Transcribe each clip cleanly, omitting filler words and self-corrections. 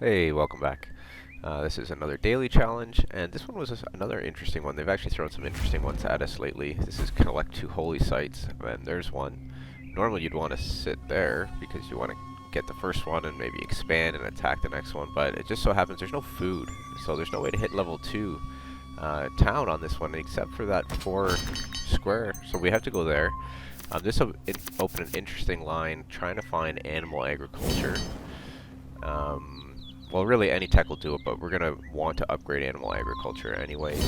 Hey, welcome back. This is another daily challenge, and this one was another interesting one. They've actually thrown some interesting ones at us lately. This is collect 2 holy sites, and there's one. Normally you'd want to sit there because you want to get the first one and maybe expand and attack the next one, but it just so happens there's no food, so there's no way to hit level 2 town on this one except for that 4 square, so we have to go there. This will open an interesting line trying to find animal agriculture. Well, really any tech will do it, but we're going to want to upgrade animal agriculture anyways.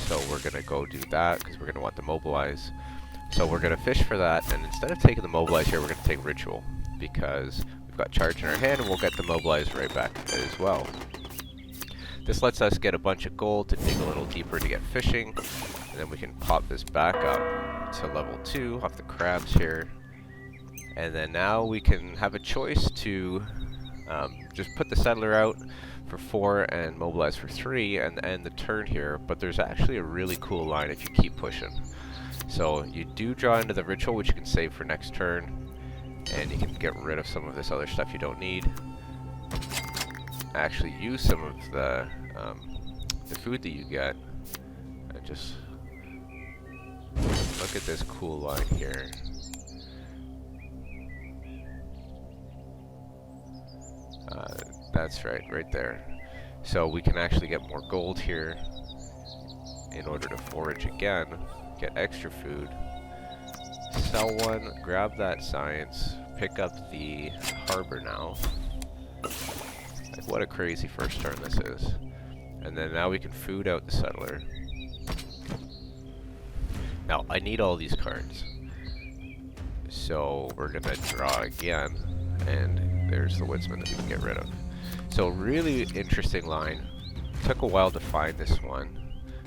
So we're going to go do that because we're going to want to mobilize. So we're going to fish for that, and instead of taking the mobilize here, we're going to take ritual because we've got charge in our hand and we'll get the mobilize right back as well. This lets us get a bunch of gold to dig a little deeper to get fishing, and then we can pop this back up to level 2 off the crabs here. And then now we can have a choice to just put the settler out for 4 and mobilize for 3 and end the turn here, but there's actually a really cool line if you keep pushing. So you do draw into the ritual, which you can save for next turn, and you can get rid of some of this other stuff you don't need. Actually use some of the food that you get, and just look at this cool line here. That's right there. So we can actually get more gold here in order to forage again, get extra food, sell one, grab that science, pick up the harbor now. Like, what a crazy first turn this is. And then now we can food out the settler. Now, I need all these cards. So we're gonna draw again, and there's the woodsman that we can get rid of. So really interesting line. Took a while to find this one,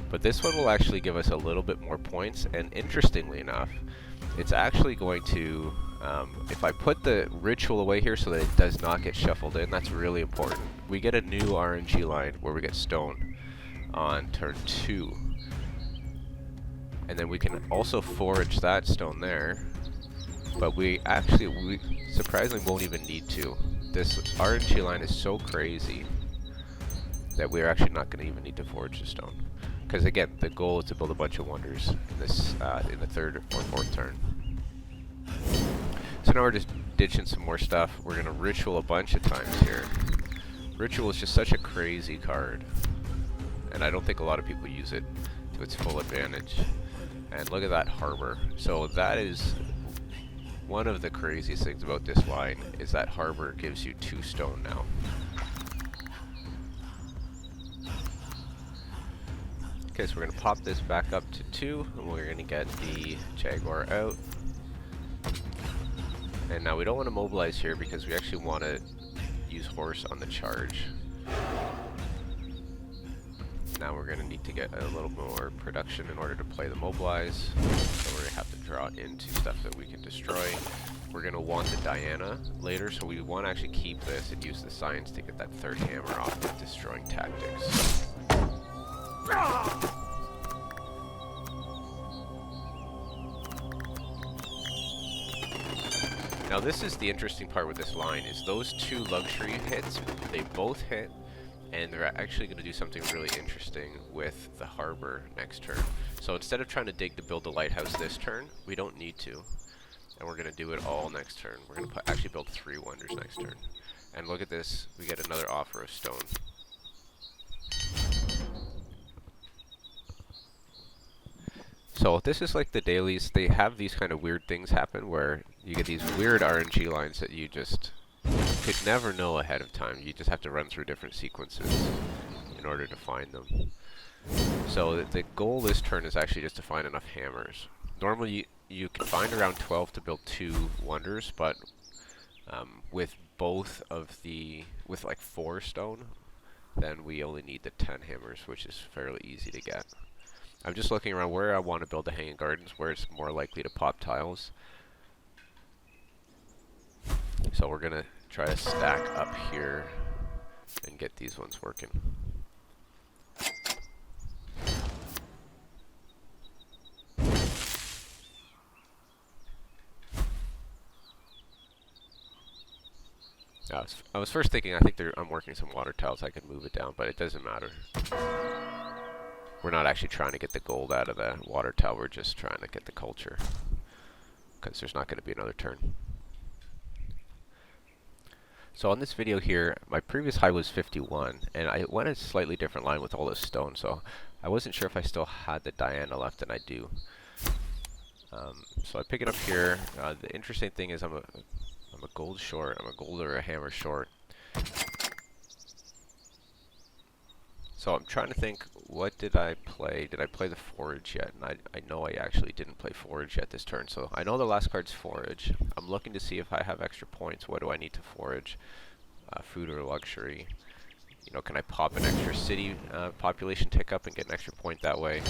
but this one will actually give us a little bit more points, and interestingly enough, it's actually going to, if I put the ritual away here so that it does not get shuffled in, that's really important. We get a new RNG line where we get stone on turn 2. And then we can also forage that stone there, but we surprisingly won't even need to. This RNG line is so crazy that we're actually not going to even need to forage the stone. Because again, the goal is to build a bunch of wonders in this in the 3rd or 4th turn. So now we're just ditching some more stuff. We're going to ritual a bunch of times here. Ritual is just such a crazy card, and I don't think a lot of people use it to its full advantage. And look at that harbor. So that is one of the craziest things about this line, is that harbor gives you 2 stone now. Okay, so we're going to pop this back up to 2, and we're going to get the jaguar out. And now we don't want to mobilize here because we actually want to use horse on the charge. Now we're going to need to get a little more production in order to play the mobilize. So we're going to have to draw into stuff that we can destroy. We're going to want the Diana later, so we want to actually keep this and use the science to get that 3rd hammer off with destroying tactics. Now this is the interesting part with this line, is those 2 luxury hits, they both hit, and they're actually going to do something really interesting with the harbor next turn. So instead of trying to dig to build a lighthouse this turn, we don't need to. And we're going to do it all next turn. We're going to actually build 3 wonders next turn. And look at this, we get another offer of stone. So this is like the dailies. They have these kind of weird things happen where you get these weird RNG lines that you just could never know ahead of time. You just have to run through different sequences in order to find them. So the goal this turn is actually just to find enough hammers. Normally you can find around 12 to build 2 wonders, but with like 4 stone, then we only need the 10 hammers, which is fairly easy to get. I'm just looking around where I want to build the hanging gardens, where it's more likely to pop tiles. So we're going to try to stack up here and get these ones working. I was first thinking, I think I'm working some water tiles, I could move it down, but it doesn't matter. We're not actually trying to get the gold out of the water tile, we're just trying to get the culture. Because there's not going to be another turn. So on this video here, my previous high was 51, and I went a slightly different line with all this stone, so I wasn't sure if I still had the Diana left, and I do. So I pick it up here. The interesting thing is I'm a gold short. I'm a gold or a hammer short. So I'm trying to think, what did I play? Did I play the forage yet? And I know I actually didn't play forage yet this turn. So I know the last card's forage. I'm looking to see if I have extra points. What do I need to forage? Food or luxury? You know, can I pop an extra city population tick up and get an extra point that way?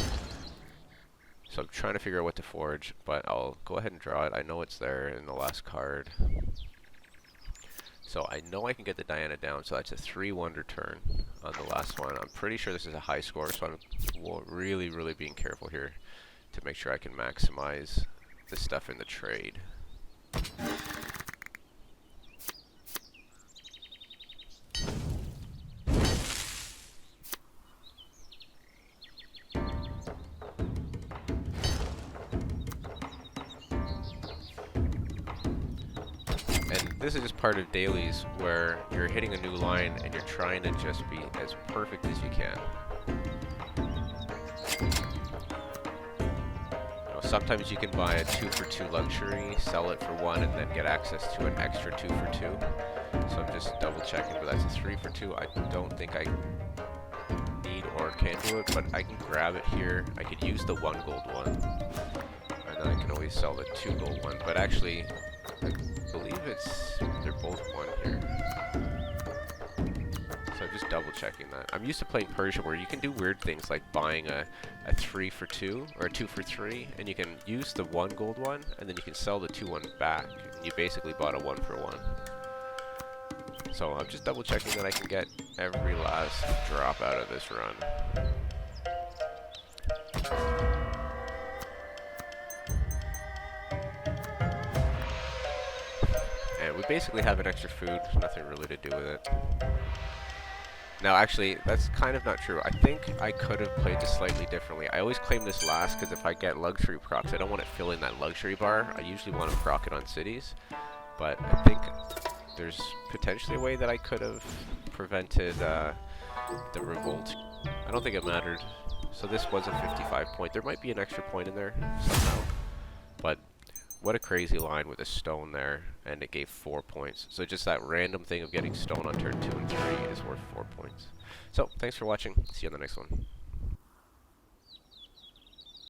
So I'm trying to figure out what to forage, but I'll go ahead and draw it. I know it's there in the last card. So I know I can get the Diana down, so that's a 3 wonder turn on the last one. I'm pretty sure this is a high score, so I'm really, really being careful here to make sure I can maximize the stuff in the trade. This is just part of dailies where you're hitting a new line and you're trying to just be as perfect as you can. You know, sometimes you can buy a 2 for 2 luxury, sell it for 1, and then get access to an extra 2 for 2. So I'm just double checking, but that's a 3 for 2. I don't think I need or can do it, but I can grab it here. I could use the 1 gold one, and then I can always sell the 2 gold one, but actually I believe they're both 1 here. So I'm just double checking that. I'm used to playing Persia where you can do weird things like buying a 3 for 2 or a 2 for 3, and you can use the 1 gold one and then you can sell the 2 one back, and you basically bought a 1 for 1. So I'm just double checking that I can get every last drop out of this run. We basically have an extra food, nothing really to do with it. Now actually, that's kind of not true. I think I could have played this slightly differently. I always claim this last because if I get luxury procs, I don't want it filling that luxury bar. I usually want to proc it on cities. But I think there's potentially a way that I could have prevented the revolt. I don't think it mattered. So this was a 55 point. There might be an extra point in there somehow. But what a crazy line with a stone there, and it gave 4 points. So just that random thing of getting stone on turn 2 and 3 is worth 4 points. So, thanks for watching. See you on the next one.